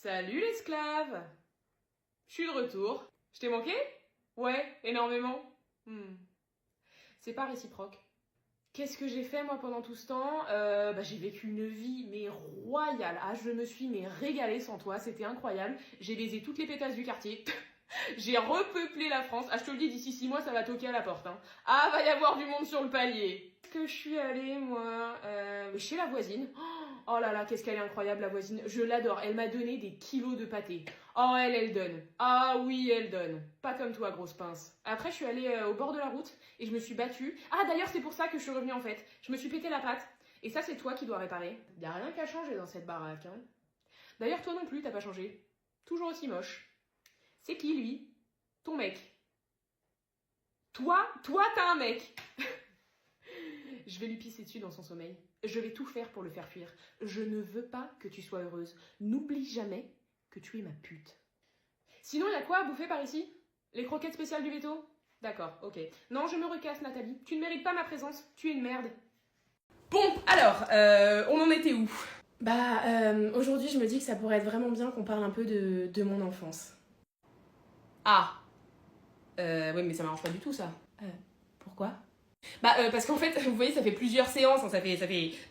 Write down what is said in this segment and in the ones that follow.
Salut l'esclave! Je suis de retour. Je t'ai manqué? Ouais, énormément. C'est pas réciproque. Qu'est-ce que j'ai fait moi pendant tout ce temps? J'ai vécu une vie mais royale. Ah, je me suis régalée sans toi, c'était incroyable. J'ai baisé toutes les pétasses du quartier. J'ai repeuplé la France. Ah, je te le dis, d'ici 6 mois, ça va toquer à la porte. Hein. Ah, va y avoir du monde sur le palier. Est-ce que je suis allée, moi chez la voisine. Oh là là, qu'est-ce qu'elle est incroyable, la voisine. Je l'adore. Elle m'a donné des kilos de pâté. Oh, elle donne. Ah oui, elle donne. Pas comme toi, grosse pince. Après, je suis allée au bord de la route et je me suis battue. Ah, d'ailleurs, c'est pour ça que je suis revenue, en fait. Je me suis pété la patte. Et ça, c'est toi qui dois réparer. Y a rien qu'à changer dans cette baraque. Hein. D'ailleurs, toi non plus, t'as pas changé. Toujours aussi moche. C'est qui, lui? Ton mec. Toi, t'as un mec. Je vais lui pisser dessus dans son sommeil. Je vais tout faire pour le faire fuir. Je ne veux pas que tu sois heureuse. N'oublie jamais que tu es ma pute. Sinon, il y a quoi à bouffer par ici? Les croquettes spéciales du veto? D'accord, ok. Non, je me recasse, Nathalie. Tu ne mérites pas ma présence. Tu es une merde. Bon, alors, on en était où? Aujourd'hui, je me dis que ça pourrait être vraiment bien qu'on parle un peu de mon enfance. Ah. Oui, mais ça m'arrange pas du tout, ça. Pourquoi? Parce qu'en fait, vous voyez, ça fait plusieurs séances, hein, ça fait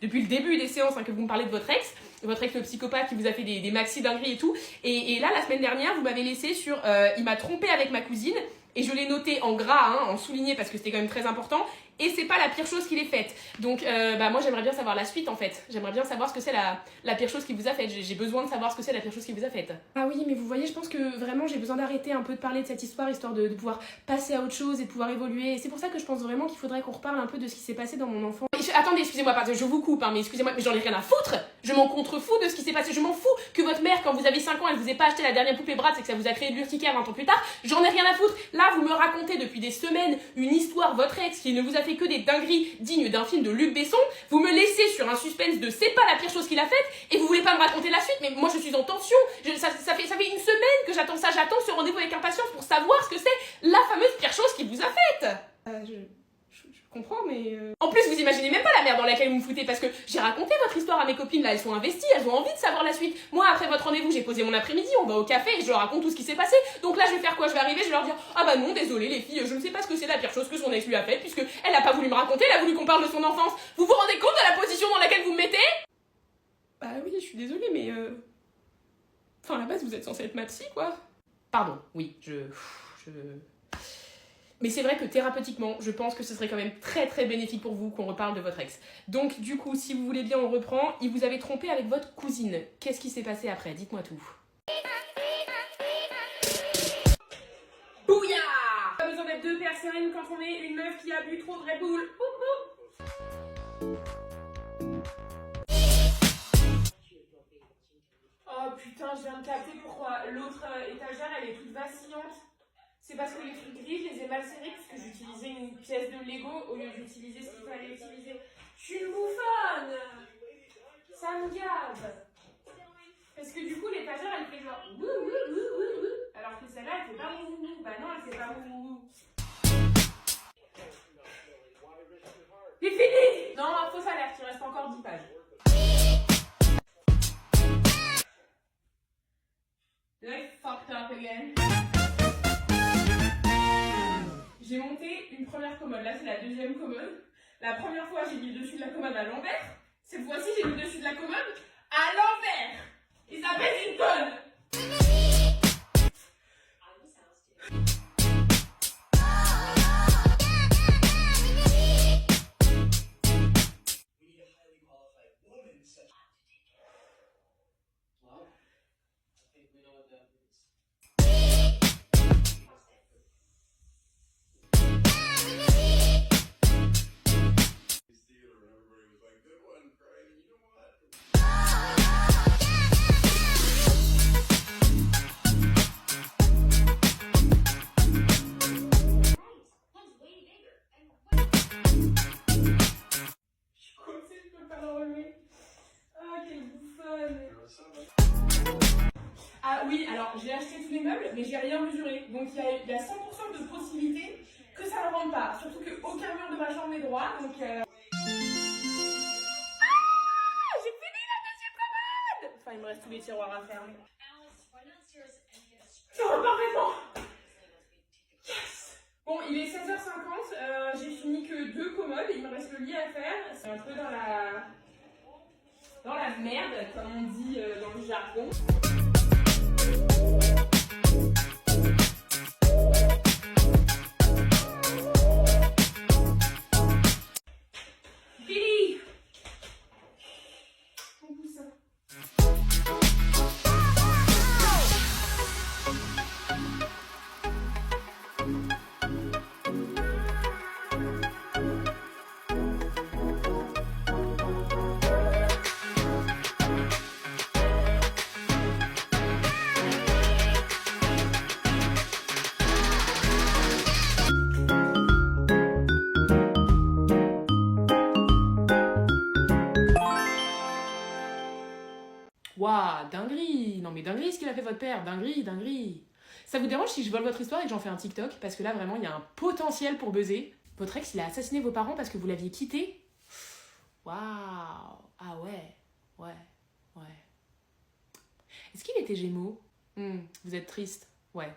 depuis le début des séances que vous me parlez de votre ex le psychopathe qui vous a fait des maxi dingueries et tout. Et là, la semaine dernière, vous m'avez laissé sur il m'a trompé avec ma cousine, et je l'ai noté en gras, hein, en souligné parce que c'était quand même très important, et c'est pas la pire chose qu'il ait faite. Donc, moi, j'aimerais bien savoir la suite en fait. J'aimerais bien savoir ce que c'est la pire chose qu'il vous a faite. J'ai besoin de savoir ce que c'est la pire chose qu'il vous a faite. Ah oui, mais vous voyez, je pense que vraiment j'ai besoin d'arrêter un peu de parler de cette histoire de pouvoir passer à autre chose et de pouvoir évoluer. Et c'est pour ça que je pense vraiment qu'il faudrait qu'on reparle un peu de ce qui s'est passé dans mon enfance. Attendez, excusez-moi, parce que je vous coupe, hein, mais excusez-moi, mais j'en ai rien à foutre. Je m'en contrefous de ce qui s'est passé. Je m'en fous que votre mère, quand vous avez 5 ans, elle vous ait pas acheté la dernière poupée Bratz et que ça vous a créé de l'urticaire 20 ans plus tard. J'en ai rien à foutre. Là, vous me racontez depuis des semaines une histoire, votre ex, qui ne vous a fait que des dingueries dignes d'un film de Luc Besson. Vous me laissez sur un suspense de c'est pas la pire chose qu'il a faite et vous voulez pas me raconter la suite. Mais moi, je suis en tension. Ça fait une semaine que j'attends ça. J'attends ce rendez-vous avec impatience pour savoir ce que c'est la fameuse pire chose qu'il vous a faite. Je comprends, mais... En plus, vous imaginez même pas la merde dans laquelle vous me foutez, parce que j'ai raconté votre histoire à mes copines, là, elles sont investies, elles ont envie de savoir la suite. Moi, après votre rendez-vous, j'ai posé mon après-midi, on va au café et je leur raconte tout ce qui s'est passé. Donc là, je vais faire quoi? Je vais arriver, je vais leur dire ah bah non, désolé les filles, je ne sais pas ce que c'est la pire chose que son ex lui a faite, puisque elle a pas voulu me raconter, elle a voulu qu'on parle de son enfance. Vous vous rendez compte de la position dans laquelle vous me mettez? Bah oui, je suis désolée, mais... Enfin, à la base, vous êtes censée être ma psy, quoi. Pardon, oui, Mais c'est vrai que thérapeutiquement, je pense que ce serait quand même très très bénéfique pour vous qu'on reparle de votre ex. Donc du coup, si vous voulez bien, on reprend. Il vous avait trompé avec votre cousine. Qu'est-ce qui s'est passé après? Dites-moi tout. Bouillard! Pas besoin d'être 2 personnes quand on est une meuf qui a bu trop de Red Bull. Oh putain, je viens de capter pourquoi l'autre étagère, elle est toute vacillante. C'est parce que les trucs gris, je les ai mal serrés parce que j'utilisais une pièce de Lego au lieu d'utiliser ce qu'il fallait utiliser. Je suis une bouffonne! Ça me gave! Parce que du coup, l'étagère, elle fait genre wouh wouh wouh wouh wouh. Alors que celle-là, elle fait pas wouh wouh. Bah non, elle fait pas wouh wouh. C'est fini! Non, fausse alerte, il reste encore 10 pages. Did I fucked up again? J'ai monté une première commode, là c'est la deuxième commode. La première fois j'ai mis le dessus de la commode à l'envers. Cette fois-ci j'ai mis le dessus de la commode à l'envers. Et ça pèse une tonne. Ah oui, alors j'ai acheté tous les meubles, mais j'ai rien mesuré. Donc il y a 100% de possibilité que ça ne rentre pas. Surtout qu'aucun mur de ma chambre n'est droit. Donc Ah, j'ai fini la deuxième commode. Enfin, il me reste tous les tiroirs à fermer. Ça va parfaitement. Yes. Bon, il est 16h50, j'ai fini que 2 commodes, il me reste le lit à faire. C'est un peu dans la merde, comme on dit dans le jargon. Billy! Ton coussin. Waouh, dinguerie! Non mais dinguerie ce qu'il a fait votre père, dinguerie, dinguerie! Ça vous dérange si je vole votre histoire et que j'en fais un TikTok? Parce que là vraiment il y a un potentiel pour buzzer. Votre ex il a assassiné vos parents parce que vous l'aviez quitté? Waouh! Ah ouais, ouais, ouais. Est-ce qu'il était Gémeaux? Vous êtes triste? Ouais,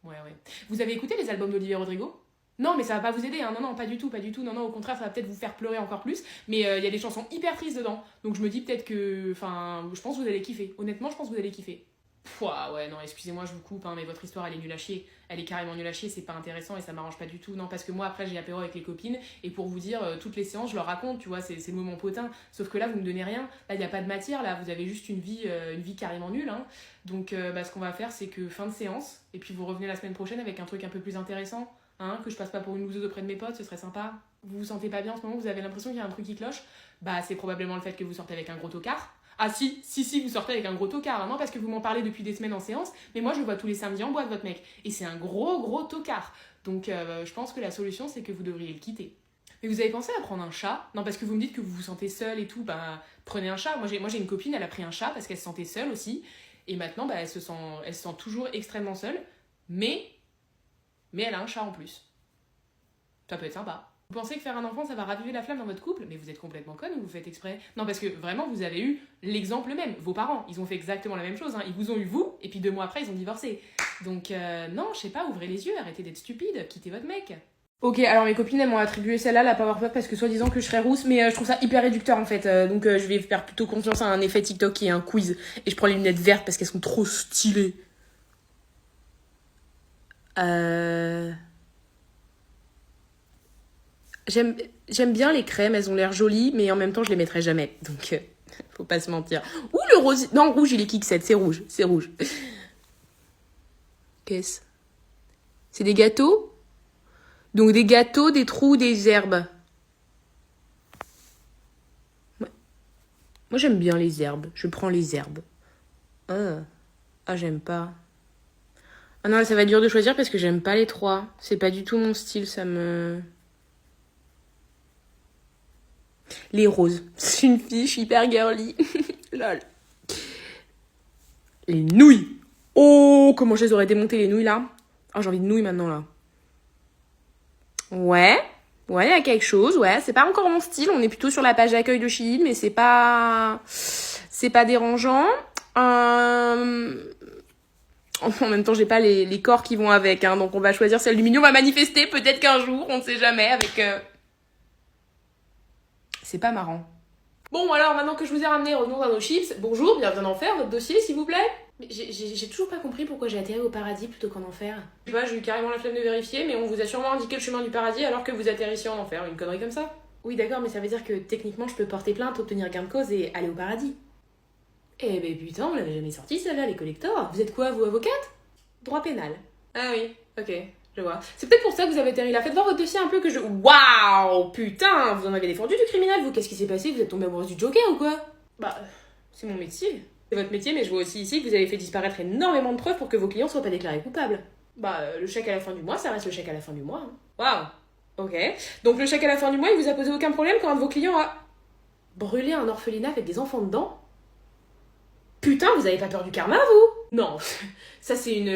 ouais, ouais. Vous avez écouté les albums d'Olivier Rodrigo? Non, mais ça va pas vous aider, hein. Non, non, pas du tout, pas du tout. Non, non, au contraire, ça va peut-être vous faire pleurer encore plus. Mais il y a des chansons hyper tristes dedans. Donc je me dis peut-être que... Enfin, je pense que vous allez kiffer. Honnêtement, je pense que vous allez kiffer. Pouah, ouais, non, excusez-moi, je vous coupe, hein, mais votre histoire, elle est nulle à chier. Elle est carrément nulle à chier, c'est pas intéressant et ça m'arrange pas du tout. Non, parce que moi, après, j'ai apéro avec les copines. Et pour vous dire, toutes les séances, je leur raconte, tu vois, c'est le moment potin. Sauf que là, vous me donnez rien. Là, il n'y a pas de matière, là, vous avez juste une vie carrément nulle. Hein. Donc, ce qu'on va faire, c'est que fin de séance. Et puis vous revenez la semaine prochaine avec un truc un peu plus intéressant. Hein, que je passe pas pour une loseuse auprès de mes potes, ce serait sympa. Vous vous sentez pas bien en ce moment, vous avez l'impression qu'il y a un truc qui cloche? Bah c'est probablement le fait que vous sortez avec un gros tocard. Ah si, vous sortez avec un gros tocard, hein, non parce que vous m'en parlez depuis des semaines en séance, mais moi je le vois tous les samedis en boîte votre mec, et c'est un gros tocard. Donc je pense que la solution c'est que vous devriez le quitter. Mais vous avez pensé à prendre un chat? Non parce que vous me dites que vous vous sentez seule et tout, bah prenez un chat. Moi j'ai une copine, elle a pris un chat parce qu'elle se sentait seule aussi, et maintenant bah, elle se sent toujours extrêmement seule, mais elle a un chat en plus. Ça peut être sympa. Vous pensez que faire un enfant, ça va raviver la flamme dans votre couple? Mais vous êtes complètement conne ou vous faites exprès? Non, parce que vraiment, vous avez eu l'exemple même. Vos parents, ils ont fait exactement la même chose. Hein. Ils vous ont eu vous, et puis 2 mois après, ils ont divorcé. Donc, non, je sais pas, ouvrez les yeux, arrêtez d'être stupide, quittez votre mec. Ok, alors mes copines, elles m'ont attribué celle-là, la Powerpuff, parce que soi-disant que je serais rousse, mais je trouve ça hyper réducteur en fait. Donc, je vais faire plutôt confiance à un effet TikTok qui est un quiz. Et je prends les lunettes vertes parce qu'elles sont trop stylées. J'aime bien les crèmes, elles ont l'air jolies, mais en même temps, je les mettrai jamais. Donc, faut pas se mentir. Ouh, le rose... Non, rouge, il est Kik7, c'est rouge, c'est rouge. Qu'est-ce? C'est des gâteaux? Donc, des gâteaux, des trous, des herbes. Ouais. Moi, j'aime bien les herbes. Je prends les herbes. Ah, j'aime pas. Ah non, ça va être dur de choisir parce que j'aime pas les 3. C'est pas du tout mon style, ça me... Les roses. C'est une fille, je suis hyper girly. Lol. Les nouilles. Oh, comment je les aurais démontées les nouilles là. Oh, j'ai envie de nouilles maintenant là. Ouais, il y a quelque chose, ouais. C'est pas encore mon style, on est plutôt sur la page d'accueil de Shein, mais c'est pas dérangeant. En même temps, j'ai pas les corps qui vont avec, hein, donc on va choisir celle du milieu. On va manifester, peut-être qu'un jour, on ne sait jamais, avec... C'est pas marrant. Bon, alors, maintenant que je vous ai ramené, revenons à nos chips. Bonjour, bienvenue en enfer, votre dossier, s'il vous plaît. Mais j'ai toujours pas compris pourquoi j'ai atterri au paradis plutôt qu'en enfer. Je sais pas, j'ai eu carrément la flemme de vérifier, mais on vous a sûrement indiqué le chemin du paradis alors que vous atterrissiez en enfer. Une connerie comme ça. Oui, d'accord, mais ça veut dire que techniquement, je peux porter plainte, obtenir gain de cause et aller au paradis. Eh ben putain, on l'avait jamais sorti celle-là, les collectors. Vous êtes quoi, vous, avocate? Droit pénal. Ah oui, ok. Je vois. C'est peut-être pour ça que vous avez atterri là. Faites voir votre dossier un peu que je... Waouh, putain, vous en avez défendu du criminel, vous. Qu'est-ce qui s'est passé? Vous êtes tombé amoureuse du Joker ou quoi? Bah, c'est mon métier. C'est votre métier, mais je vois aussi ici que vous avez fait disparaître énormément de preuves pour que vos clients soient pas déclarés coupables. Bah, le chèque à la fin du mois, ça reste le chèque à la fin du mois. Hein. Waouh. Ok. Donc le chèque à la fin du mois, il vous a posé aucun problème quand un de vos clients a... brûlé un orphelinat avec des enfants dedans? Putain, vous avez pas peur du karma, vous? Non, ça c'est une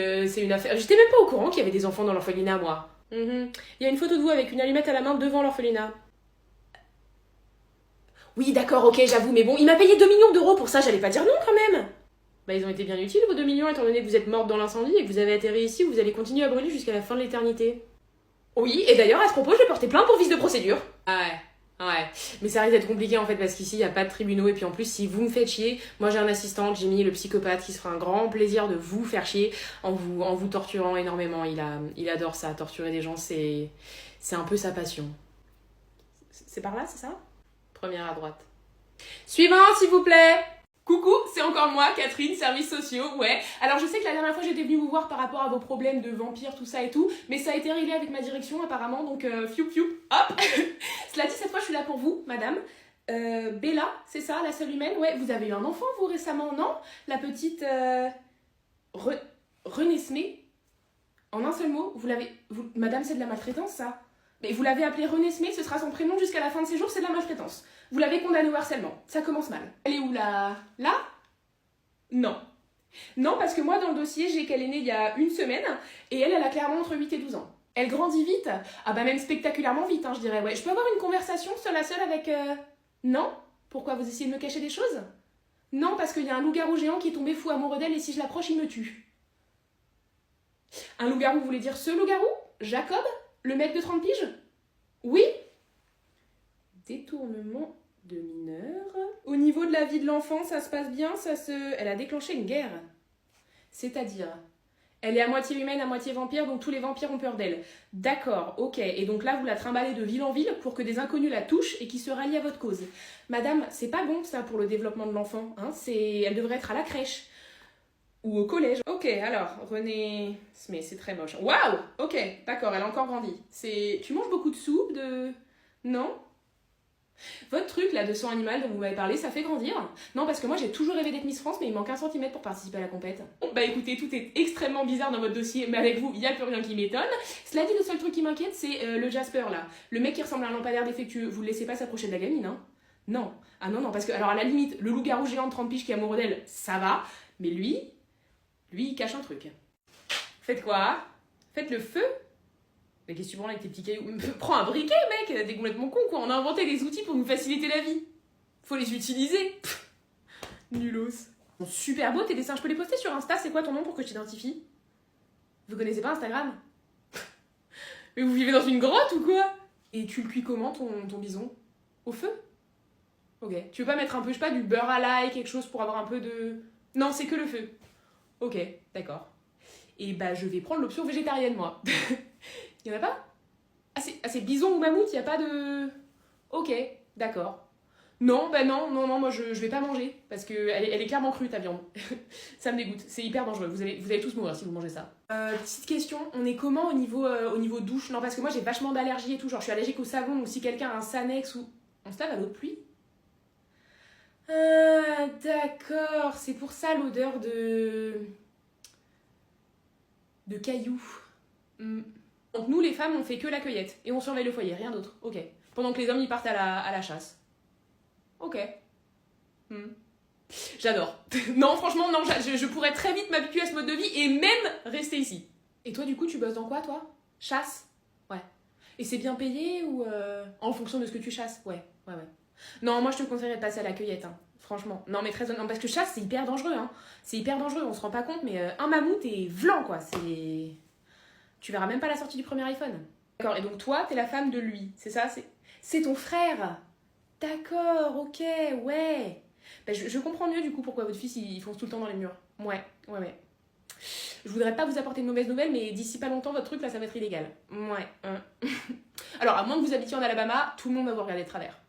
affaire... J'étais même pas au courant qu'il y avait des enfants dans l'orphelinat, moi. Il y a une photo de vous avec une allumette à la main devant l'orphelinat. Oui, d'accord, ok, j'avoue, mais bon, il m'a payé 2 millions d'euros pour ça, j'allais pas dire non, quand même. Bah ils ont été bien utiles vos 2 millions étant donné que vous êtes morte dans l'incendie et que vous avez atterri ici où vous allez continuer à brûler jusqu'à la fin de l'éternité. Oui, et d'ailleurs à ce propos je vais porter plainte pour vice de procédure. Ah ouais. Mais ça risque d'être compliqué en fait parce qu'ici il n'y a pas de tribunaux et puis en plus si vous me faites chier, moi j'ai un assistant, Jimmy, le psychopathe, qui se fera un grand plaisir de vous faire chier en vous torturant énormément. Il adore ça, torturer des gens, c'est un peu sa passion. C'est par là, c'est ça? Première à droite. Suivant s'il vous plaît. Coucou, c'est encore moi, Catherine, services sociaux, ouais. Alors je sais que la dernière fois j'étais venue vous voir par rapport à vos problèmes de vampires, tout ça et tout, mais ça a été réglé avec ma direction apparemment, donc fiou fiou, hop. Cela dit, cette fois je suis là pour vous, madame. Bella, c'est ça, la seule humaine? Ouais, vous avez eu un enfant vous récemment, non? La petite Renesmée. En un seul mot, madame, c'est de la maltraitance ça? Mais vous l'avez appelée Renesmée, ce sera son prénom jusqu'à la fin de ses jours, c'est de la maltraitance. Vous l'avez condamnée au harcèlement, ça commence mal. Elle est où là? Là? Non. Non, parce que moi dans le dossier, j'ai qu'elle est née il y a une semaine, et elle a clairement entre 8 et 12 ans. Elle grandit vite? Ah bah même spectaculairement vite, hein, je dirais, ouais. Je peux avoir une conversation seule à seule avec... Non? Pourquoi, vous essayez de me cacher des choses? Non, parce qu'il y a un loup-garou géant qui est tombé fou amoureux d'elle, et si je l'approche, il me tue. Un loup-garou, vous voulez dire ce loup-garou? Jacob? Le mec de 30 piges? Oui? Détournement de mineur. Au niveau de la vie de l'enfant, ça se passe bien, Elle a déclenché une guerre. C'est-à-dire, elle est à moitié humaine, à moitié vampire, donc tous les vampires ont peur d'elle. D'accord, ok. Et donc là, vous la trimballez de ville en ville pour que des inconnus la touchent et qui se rallient à votre cause. Madame, c'est pas bon ça pour le développement de l'enfant, hein. Elle devrait être à la crèche. Ou au collège. Ok, alors, René... Mais c'est très moche. Waouh! Ok, d'accord, elle a encore grandi. Tu manges beaucoup de soupe, Non? Votre truc, là, de sang animal dont vous m'avez parlé, ça fait grandir? Non, parce que moi, j'ai toujours rêvé d'être Miss France, mais il manque 1 centimètre pour participer à la compète. Bon, bah écoutez, tout est extrêmement bizarre dans votre dossier, mais avec vous, il n'y a plus rien qui m'étonne. Cela dit, le seul truc qui m'inquiète, c'est le Jasper, là. Le mec qui ressemble à un lampadaire défectueux. Vous le laissez pas s'approcher de la gamine, hein? Non. Ah non, parce que, alors à la limite, le loup-garou géant de 30 piges qui est amoureux d'elle, ça va, mais lui, il cache un truc. Faites quoi? Faites le feu? Mais qu'est-ce que tu prends avec tes petits cailloux? Prends un briquet, mec! T'es complètement con, quoi! On a inventé des outils pour nous faciliter la vie. Faut les utiliser. Nulos. Bon, super beau tes dessins, je peux les poster sur Insta, c'est quoi ton nom pour que je t'identifie? Vous connaissez pas Instagram? Mais vous vivez dans une grotte ou quoi? Et tu le cuis comment, ton bison? Au feu? Ok. Tu veux pas mettre un peu, je sais pas, du beurre à l'ail, quelque chose pour avoir un peu de... Non, c'est que le feu. Ok, d'accord. Et bah je vais prendre l'option végétarienne, moi. Y'en a pas? Ah c'est bison ou mammouth, y a pas de... Ok, d'accord. Non, bah non, moi je vais pas manger, parce que elle est clairement crue ta viande. Ça me dégoûte, c'est hyper dangereux, vous allez tous mourir si vous mangez ça. Petite question, on est comment au niveau douche? Non, parce que moi j'ai vachement d'allergies et tout, genre je suis allergique au savon, donc si quelqu'un a un Sanex ou... On se lave à l'eau de pluie? Ah, d'accord, c'est pour ça l'odeur de cailloux. Donc nous les femmes on fait que la cueillette et on surveille le foyer, rien d'autre. Ok. Pendant que les hommes ils partent à la chasse. Ok. J'adore. Non franchement non, je pourrais très vite m'habituer à ce mode de vie et même rester ici. Et toi du coup tu bosses dans quoi toi? Chasse? Ouais. Et c'est bien payé ou en fonction de ce que tu chasses? Ouais. Non moi je te conseillerais de passer à la cueillette hein. Franchement. Non mais très honnêtement, parce que chasse c'est hyper dangereux hein. C'est hyper dangereux, on se rend pas compte mais un mammouth et vlan quoi, c'est... Tu verras même pas la sortie du premier iPhone. D'accord, et donc toi, t'es la femme de lui, c'est ça? C'est ton frère? D'accord, ok, ouais. Bah, je comprends mieux du coup pourquoi votre fils il fonce tout le temps dans les murs. Ouais. Je voudrais pas vous apporter de mauvaises nouvelles, mais d'ici pas longtemps, votre truc là, ça va être illégal. Ouais. Alors, à moins que vous habitiez en Alabama, tout le monde va vous regarder de travers.